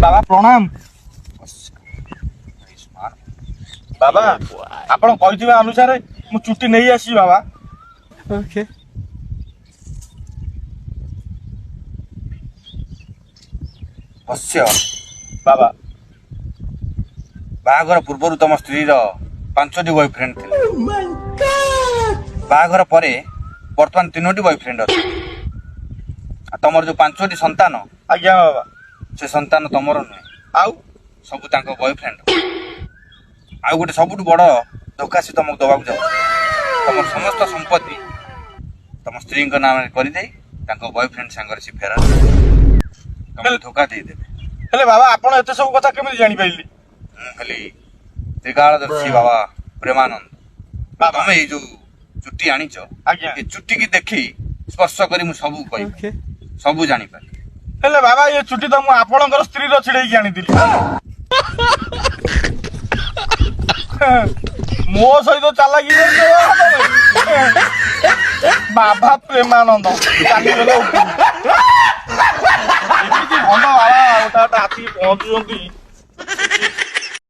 बाबा प्रणाम। बाबा आपण कहिथिबा अनुसार मु चुट्टी नहीं आसी बाबा। ओके अवश्य बाबा बाहाघर पूर्व तुम स्त्री 5टी बॉयफ्रेंड थे बाहाघर पर बर्तमान 3टी बॉयफ्रेंड अच्छे तुम जो 5टी संतान आज्ञा बाबा। से संतान तुमर नुहे आउ सब बॉयफ्रेंड आउ गोटे सबुठ बड़ धोखा से तुमको दबाक जाऊ तुम समस्त संपत्ति तुम स्त्री नाम कर बॉयफ्रेंड सांगर सी फेरा तुम धोखा देदेवे हेले बाबा आपण एते सब कथा केमिति जानि पाइली? खाली त्रिकालदर्शी बाबा प्रेमानंद तुम ये जो चुट्टी आनीच आज्ञा ये चुट्टी की देखी स्पर्श करी मु सबू कहि ओके सबू जानी पारि हेले बाबा ये चुट्टी तो मु आपणकर स्त्री रो छिड़ेई आनिदिली। मो सहित चालाकी बाबा प्रेमानंद चाली गले एमिति भंड बाबा गोटा आसी पहुंचुଛନ୍ତି